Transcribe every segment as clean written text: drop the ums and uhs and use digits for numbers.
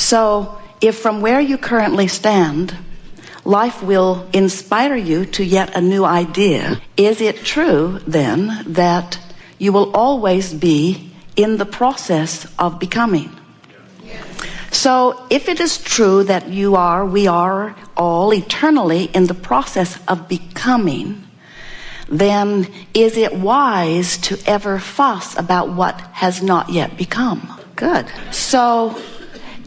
So if from where you currently stand, life will inspire you to yet a new idea, is it true then that you will always be in the process of becoming? So if it is true that we are all eternally in the process of becoming, then is it wise to ever fuss about what has not yet become? Good. So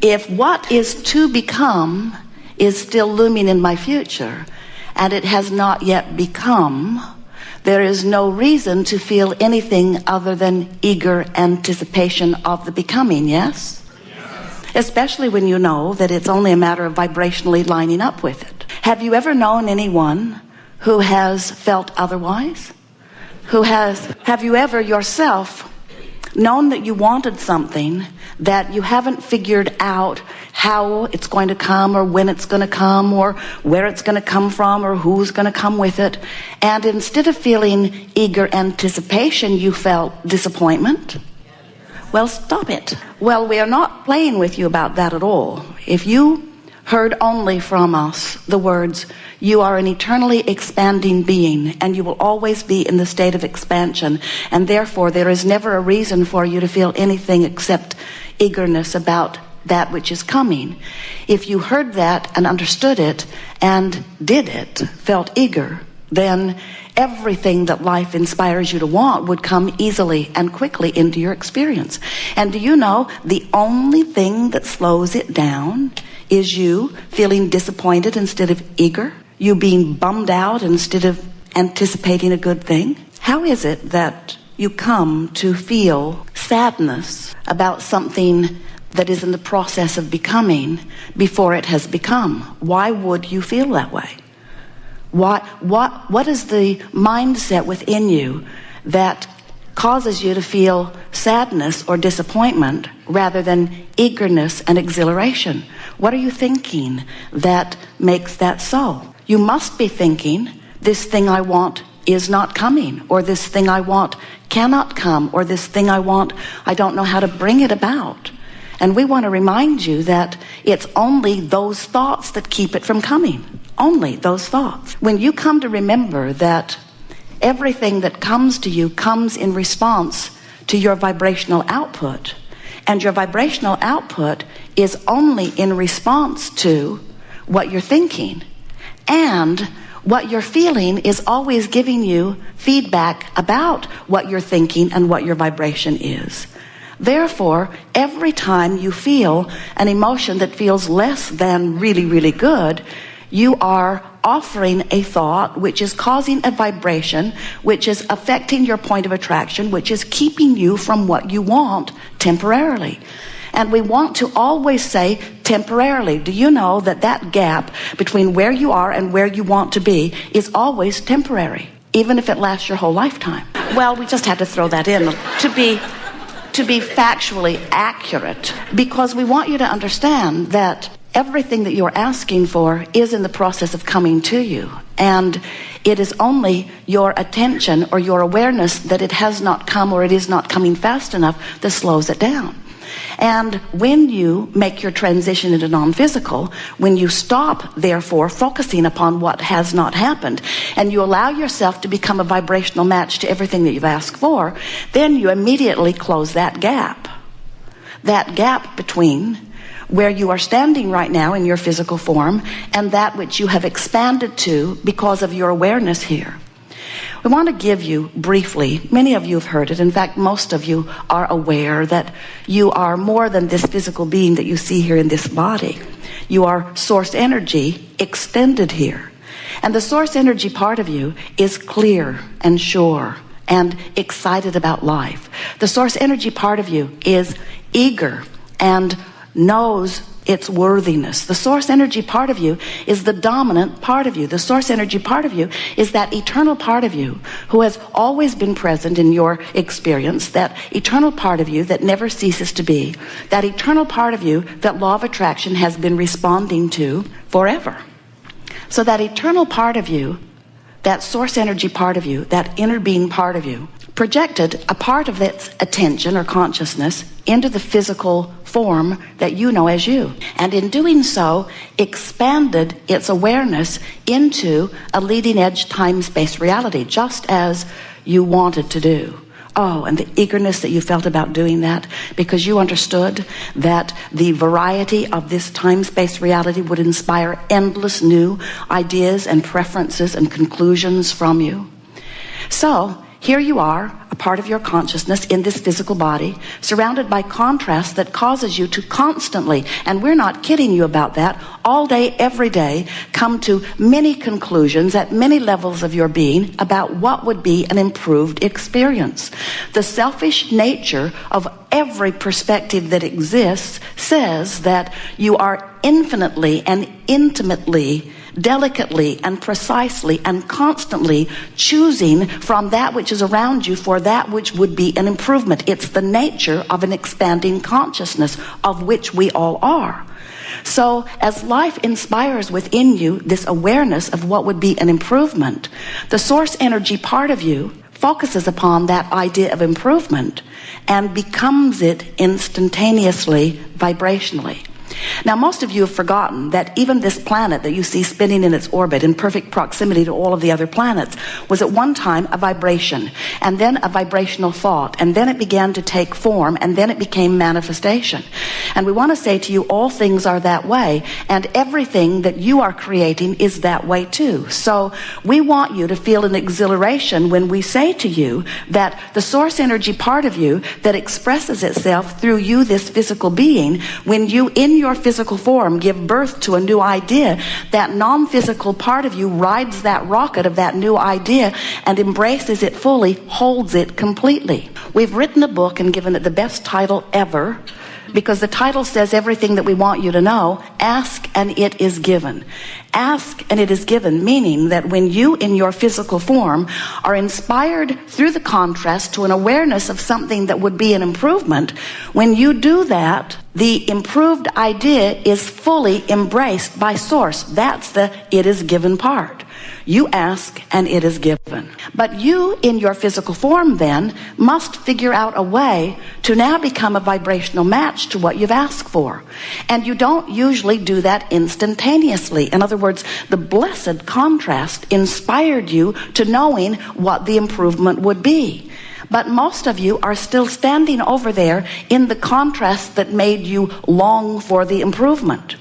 if what is to become is still looming in my future and it has not yet become, there is no reason to feel anything other than eager anticipation of the becoming, yes? Especially when you know that it's only a matter of vibrationally lining up with it. Have you ever known anyone who has felt otherwise? Have you ever yourself known that you wanted something that you haven't figured out how it's going to come or when it's going to come or where it's going to come from or who's going to come with it, and instead of feeling eager anticipation, you felt disappointment? Well, stop it. Well, we are not playing with you about that at all. If you heard only from us the words, you are an eternally expanding being and you will always be in the state of expansion, and therefore there is never a reason for you to feel anything except eagerness about that which is coming. If you heard that and understood it and did it, felt eager, then everything that life inspires you to want would come easily and quickly into your experience. And do you know, the only thing that slows it down is you feeling disappointed instead of eager, you being bummed out instead of anticipating a good thing. How is it that you come to feel sadness about something that is in the process of becoming before it has become? Why would you feel that way? What is the mindset within you that causes you to feel sadness or disappointment rather than eagerness and exhilaration? What are you thinking that makes that so? You must be thinking, this thing I want is not coming, or this thing I want cannot come, or this thing I want, I don't know how to bring it about. And we want to remind you that it's only those thoughts that keep it from coming. Only those thoughts. When you come to remember that everything that comes to you comes in response to your vibrational output, and your vibrational output is only in response to what you're thinking, and what you're feeling is always giving you feedback about what you're thinking and what your vibration is. Therefore, every time you feel an emotion that feels less than really, really good, you are offering a thought which is causing a vibration, which is affecting your point of attraction, which is keeping you from what you want temporarily. And we want to always say temporarily. Do you know that that gap between where you are and where you want to be is always temporary, even if it lasts your whole lifetime? Well, we just had to throw that in to be factually accurate, because we want you to understand that everything that you're asking for is in the process of coming to you, and it is only your attention or your awareness that it has not come or it is not coming fast enough that slows it down. And when you make your transition into non-physical, when you stop, therefore, focusing upon what has not happened, and you allow yourself to become a vibrational match to everything that you've asked for, then you immediately close that gap. That gap between where you are standing right now in your physical form and that which you have expanded to because of your awareness here. We want to give you briefly, many of you have heard it, in fact most of you are aware that you are more than this physical being that you see here in this body. You are source energy extended here. And the source energy part of you is clear and sure and excited about life. The source energy part of you is eager and knows its worthiness. The source energy part of you is the dominant part of you. The source energy part of you is that eternal part of you who has always been present in your experience, that eternal part of you that never ceases to be, that eternal part of you that law of attraction has been responding to forever. So that eternal part of you, that source energy part of you, that inner being part of you, projected a part of its attention or consciousness into the physical form that you know as you. And in doing so, expanded its awareness into a leading-edge time-space reality, just as you wanted to do. Oh, and the eagerness that you felt about doing that, because you understood that the variety of this time-space reality would inspire endless new ideas and preferences and conclusions from you. So, here you are, a part of your consciousness in this physical body, surrounded by contrast that causes you to constantly, and we're not kidding you about that, all day, every day, come to many conclusions at many levels of your being about what would be an improved experience. The selfish nature of every perspective that exists says that you are infinitely and intimately, delicately and precisely and constantly choosing from that which is around you for that which would be an improvement. It's the nature of an expanding consciousness, of which we all are. So as life inspires within you this awareness of what would be an improvement, the source energy part of you focuses upon that idea of improvement and becomes it instantaneously, vibrationally. Now, most of you have forgotten that even this planet that you see spinning in its orbit in perfect proximity to all of the other planets was at one time a vibration, and then a vibrational thought, and then it began to take form, and then it became manifestation. And we want to say to you, all things are that way, and everything that you are creating is that way too. So we want you to feel an exhilaration when we say to you that the source energy part of you that expresses itself through you, this physical being, when you in your physical form give birth to a new idea, that non-physical part of you rides that rocket of that new idea and embraces it fully, holds it completely. We've written a book and given it the best title ever, because the title says everything that we want you to know. Ask and it is given. Ask and it is given, meaning that when you in your physical form are inspired through the contrast to an awareness of something that would be an improvement, when you do that, the improved idea is fully embraced by source. That's the it is given part. You ask and it is given. But you in your physical form then must figure out a way to now become a vibrational match to what you've asked for. And you don't usually do that instantaneously. In other words, the blessed contrast inspired you to knowing what the improvement would be. But most of you are still standing over there in the contrast that made you long for the improvement.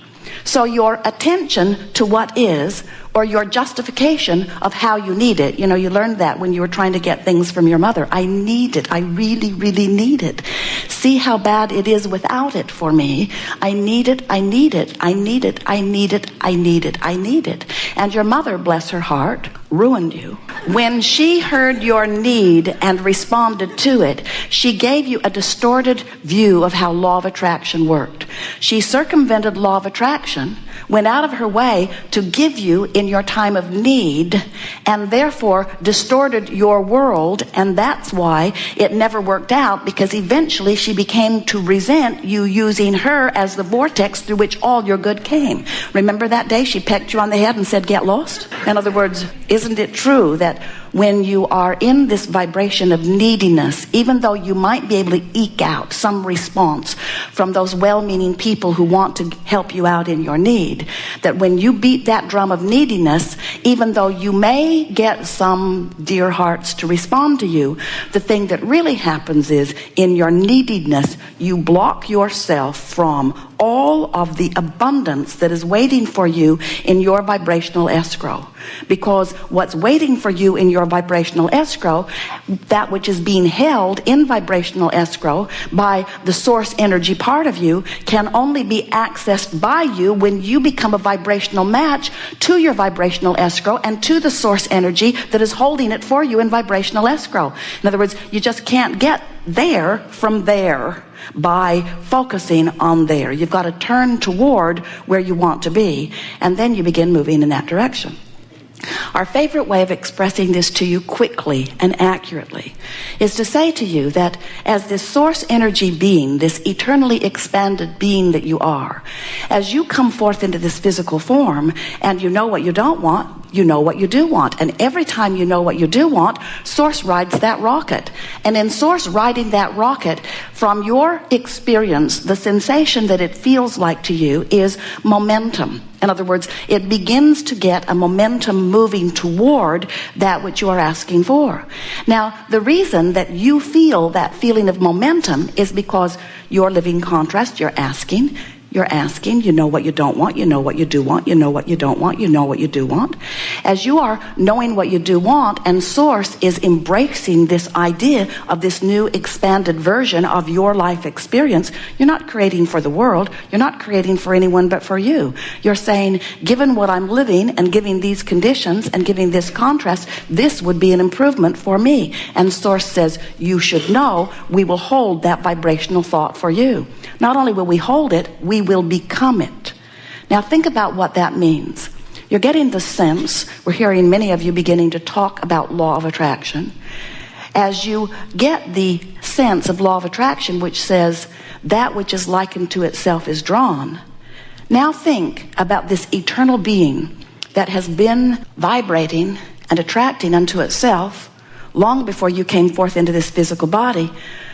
So your attention to what is, or your justification of how you need it. You know, you learned that when you were trying to get things from your mother. I need it. I really, really need it. See how bad it is without it for me. I need it. I need it. I need it. I need it. I need it. I need it. And your mother, bless her heart, ruined you. When she heard your need and responded to it, she gave you a distorted view of how law of attraction worked. She circumvented law of attraction, went out of her way to give you in your time of need, and therefore distorted your world, and that's why it never worked out, because eventually she became to resent you using her as the vortex through which all your good came. Remember that day she pecked you on the head and said, get lost? In other words, isn't it true that when you are in this vibration of neediness, even though you might be able to eke out some response from those well-meaning people who want to help you out in your need, that when you beat that drum of neediness, even though you may get some dear hearts to respond to you, the thing that really happens is, in your neediness, you block yourself from all of the abundance that is waiting for you in your vibrational escrow. Because what's waiting for you in your vibrational escrow, that which is being held in vibrational escrow by the source energy part of you, can only be accessed by you when you become a vibrational match to your vibrational escrow and to the source energy that is holding it for you in vibrational escrow. In other words, you just can't get there from there by focusing on there. You've got to turn toward where you want to be, and then you begin moving in that direction. Our favorite way of expressing this to you quickly and accurately is to say to you that as this source energy being, this eternally expanded being that you are, As you come forth into this physical form and you know what you don't want, you know what you do want. And every time you know what you do want, Source rides that rocket. And in Source riding that rocket, from your experience, the sensation that it feels like to you is momentum. In other words, it begins to get a momentum moving toward that which you are asking for. Now, the reason that you feel that feeling of momentum is because you're living contrast. You're asking, you know what you don't want, you know what you do want, you know what you don't want, you know what you do want. As you are knowing what you do want, and Source is embracing this idea of this new expanded version of your life experience, you're not creating for the world, you're not creating for anyone but for you. You're saying, given what I'm living and giving these conditions and giving this contrast, this would be an improvement for me. And Source says, you should know, we will hold that vibrational thought for you. Not only will we hold it, we will become it. Now think about what that means. You're getting the sense, we're hearing many of you beginning to talk about law of attraction. As you get the sense of law of attraction, which says that which is likened to itself is drawn, now think about this eternal being that has been vibrating and attracting unto itself long before you came forth into this physical body.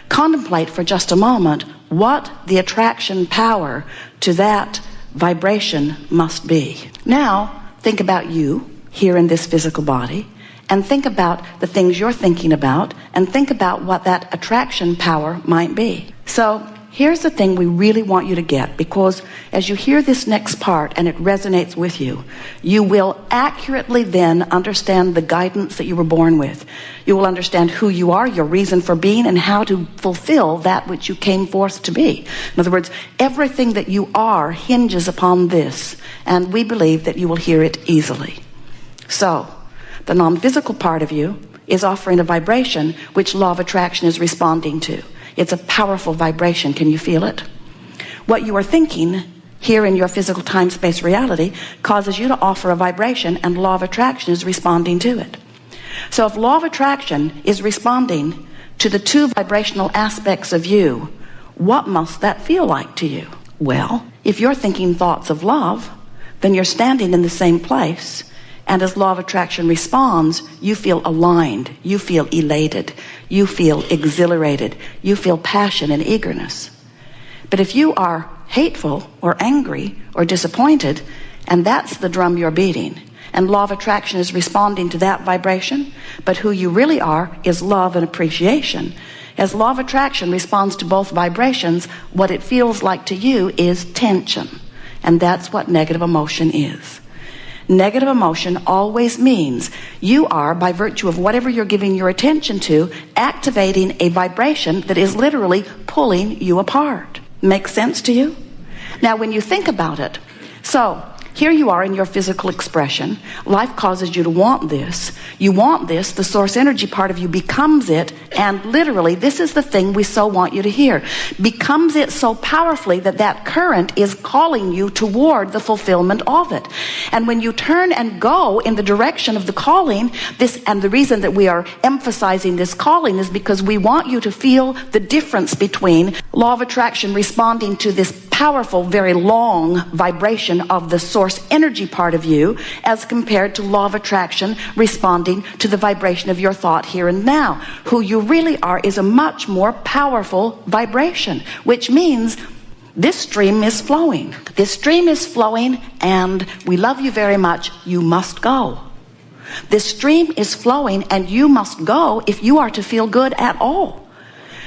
Contemplate for just a moment what the attraction power to that vibration must be. Now, think about you here in this physical body, and think about the things you're thinking about, and think about what that attraction power might be. So, here's the thing we really want you to get, because as you hear this next part and it resonates with you, you will accurately then understand the guidance that you were born with. You will understand who you are, your reason for being, and how to fulfill that which you came forth to be. In other words, everything that you are hinges upon this, and we believe that you will hear it easily. So, the non-physical part of you is offering a vibration which law of attraction is responding to. It's a powerful vibration. Can you feel it? What you are thinking here in your physical time-space reality causes you to offer a vibration, and law of attraction is responding to it. So if law of attraction is responding to the two vibrational aspects of you, what must that feel like to you? Well, if you're thinking thoughts of love, then you're standing in the same place, and as law of attraction responds, you feel aligned, you feel elated, you feel exhilarated, you feel passion and eagerness. But if you are hateful or angry or disappointed, and that's the drum you're beating, and law of attraction is responding to that vibration, but who you really are is love and appreciation. As law of attraction responds to both vibrations, what it feels like to you is tension. And that's what negative emotion is. Negative emotion always means you are, by virtue of whatever you're giving your attention to, activating a vibration that is literally pulling you apart. Makes sense to you? Now, when you think about it, so here you are in your physical expression. Life causes you to want this. You want this. The source energy part of you becomes it. And literally, this is the thing we so want you to hear. Becomes it so powerfully that that current is calling you toward the fulfillment of it. And when you turn and go in the direction of the calling, and the reason that we are emphasizing this calling is because we want you to feel the difference between law of attraction responding to this powerful, very long vibration of the source energy part of you, as compared to law of attraction responding to the vibration of your thought here and now. Who you really are is a much more powerful vibration, which means this stream is flowing. This stream is flowing, and we love you very much. You must go. This stream is flowing, and you must go if you are to feel good at all.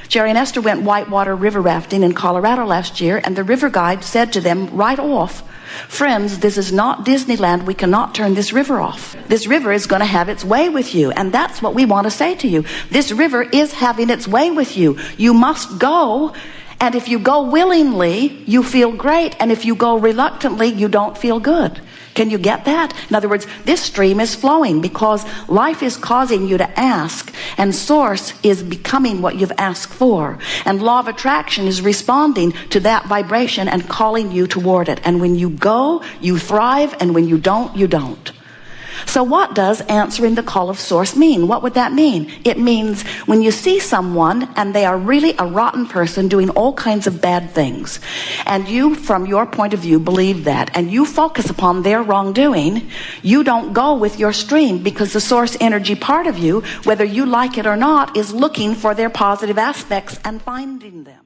Jerry and Esther went whitewater river rafting in Colorado last year, and the river guide said to them right off, "Friends, this is not Disneyland. We cannot turn this river off. This river is going to have its way with you." And that's what we want to say to you. This river is having its way with you. You must go. And if you go willingly, you feel great. And if you go reluctantly, you don't feel good. Can you get that? In other words, this stream is flowing because life is causing you to ask, and source is becoming what you've asked for. And law of attraction is responding to that vibration and calling you toward it. And when you go, you thrive, and when you don't, you don't. So what does answering the call of source mean? What would that mean? It means when you see someone and they are really a rotten person doing all kinds of bad things, and you, from your point of view, believe that, and you focus upon their wrongdoing, you don't go with your stream, because the source energy part of you, whether you like it or not, is looking for their positive aspects and finding them.